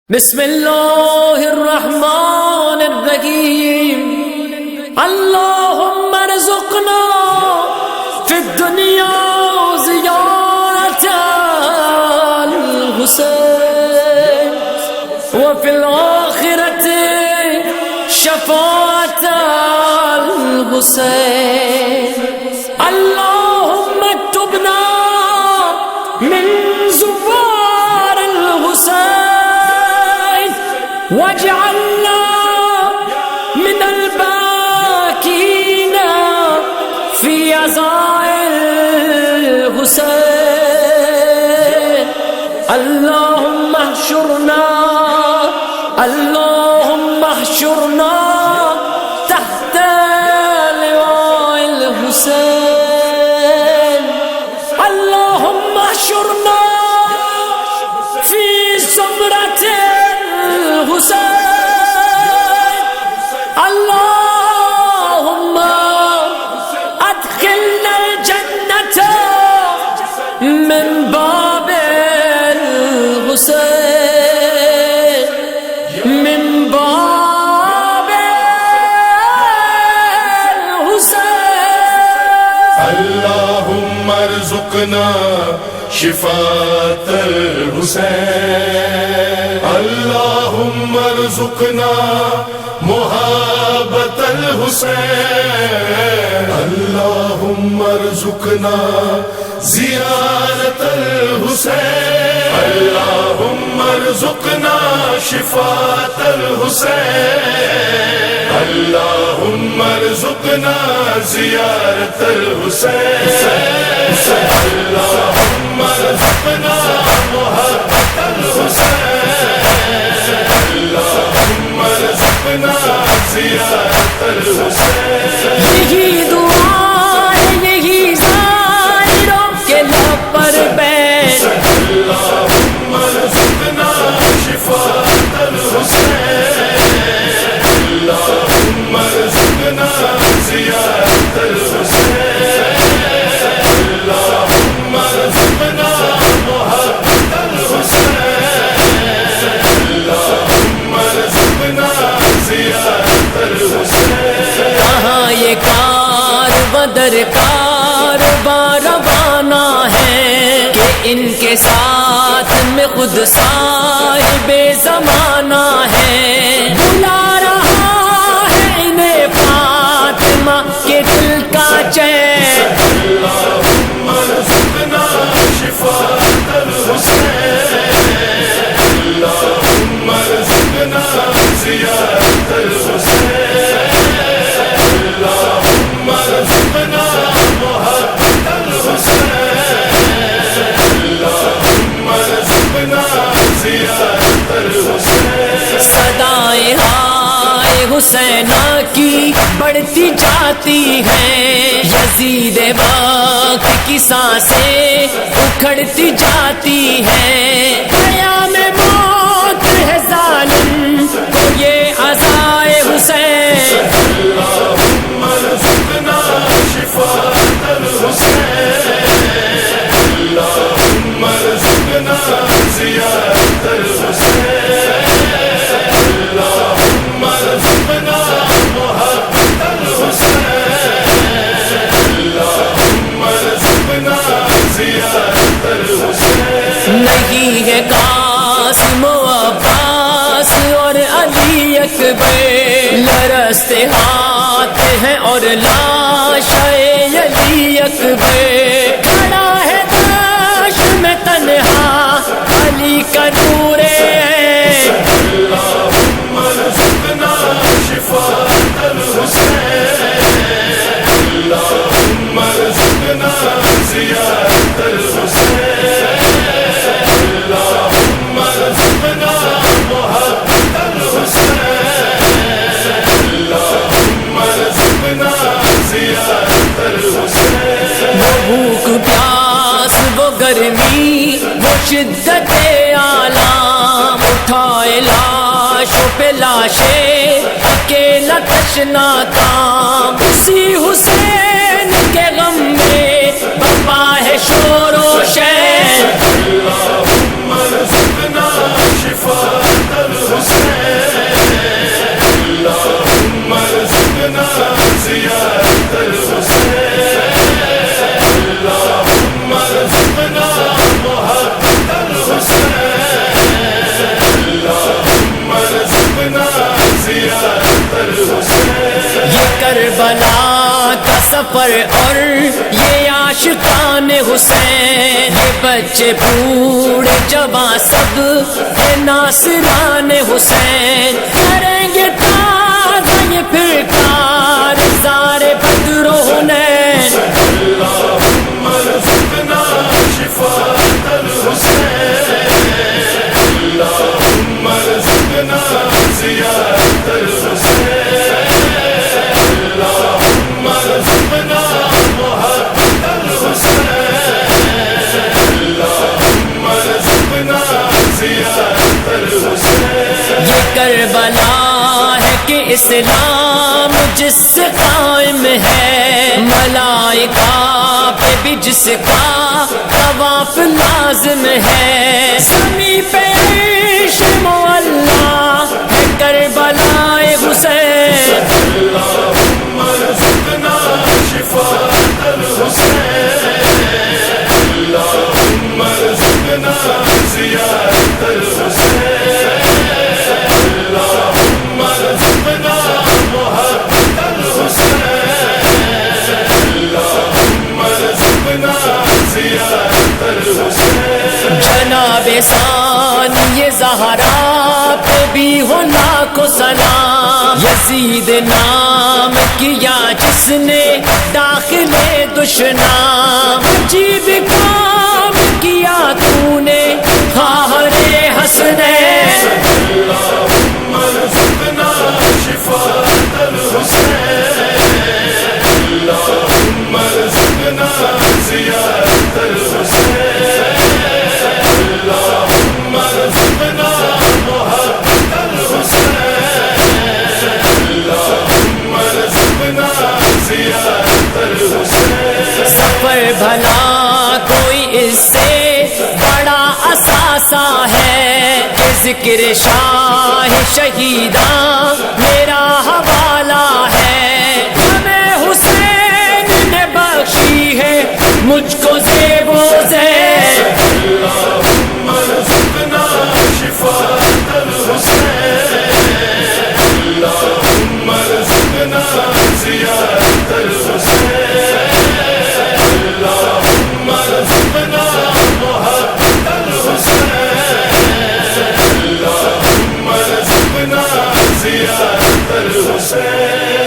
بسم اللہ الرحمن الرحیم اللہم ارزقنا فی الدنیا زیارت الحسین وفی الآخرت شفاعت الحسین اللہم اکتبنا من زوار الحسین واجعلنا من الباكين في عزاء الحسين اللهم احشرنا تحت لواء الحسين اللهم احشرنا في زمرة الحسين اللهم ادخلنا الجنة من باب الحسين من باب الحسين اللهم ارزقنا شفاعة الحسين اللهم ارزقنا محبة الحسين اللهم ارزقنا زيارة الحسين اللهم ارزقنا شفاعة الحسين اللهم ارزقنا زيارة الحسين اللهم ارزقنا محبة الحسين اللهم ارزقنا زيارة الحسين یہی دعا یہی ظاہروں کے لب پر بیٹھ اللهم ارزقنا شفاعة الحسين اللهم ارزقنا زيارة الحسين اللهم ارزقنا محبة الحسين اللهم ارزقنا زيارة الحسين کہاں یہ کار روانہ ہے کہ ان کے ساتھ میں خود صاحب زمانہ ہے بلا رہا ہے انہیں فاطمہ کے دل کا چین اللهم ارزقنا شفاعة الحسين اللهم ارزقنا زيارة الحسين اللهم ارزقنا محبة الحسين اللهم ارزقنا زيارة الحسين صدائیں ہائے حسینہ کی بڑھتی جاتی ہیں یزید وقت کی سانسیں اکھڑتی جاتی ہیں قیام موت ہے ظالم کو یہ عزائے حسین اللهم ارزقنا شفاعة الحسين اللهم ارزقنا زيارة الحسين اللهم ارزقنا محبة الحسين اللهم ارزقنا زيارة الحسين نہیں ہے قاسم و عباس اور علی اکبر لرزتے ہاتھ ہیں اور لاش علی اکبر کھڑا ہے داش میں تنہا علی کا نور عین اللهم ارزقنا شفاعة الحسين اللهم ارزقنا زيارة الحسين اللهم ارزقنا محبة الحسين اللهم ارزقنا زيارة الحسين وہ بھوک پیاس وہ گرمی وہ شدت عالم اٹھائے لاشوں پہ لاشیں اکیلا تشنا کام اسی حسین کے غم میں بپا ہے شور و شین اللهم ارزقنا شفاعة سفر اور یہ عاشقان حسین، یہ بچے بوڑھے جوان سب یہ ناصران حسین، کریں گے تازہ یہ پھر کار سارے بدر و حنین۔ اللهم ارزقنا شفاعة الحسين، اللهم ارزقنا زيارة الحسين، اللهم ارزقنا محبة الحسين، اللهم ارزقنا زيارة الحسين۔ یہ کربلا ہے کہ اسلام جس سے قائم ہے، ملائکہ پہ بھی جس کا طواف لازم ہے، زمین پہ عرش معلا ہے کربلا حسین۔ اللهم ارزقنا شفاعة الحسين، اللهم ارزقنا زيارة الحسين، اللهم ارزقنا محبة الحسين، اللهم ارزقنا زيارة الحسين۔ جناب ثانی زہرا پہ بھی ہو لاکھوں سلام، یزید نام کیا جس نے داخل دشنام، عجیب کام کیا تو نے خواہر حسنین۔ اللهم ارزقنا شفاعة الحسين، اللهم ارزقنا زيارة الحسين، اللهم ارزقنا محبة الحسين، اللهم ارزقنا زيارة الحسين۔ سفر بھلا کوئی اس سے بڑا اثاثہ ہے کہ ذکر شاہ شہیداں میرا حوالہ ہے، ہمیں حسین نے بخشی ہے مجھ کو زیب و زین۔ اللهم ارزقنا شفاعة الحسين، اللهم ارزقنا زيارة الحسين، اللهم ارزقنا محبة الحسين، اللهم ارزقنا زيارة الحسين۔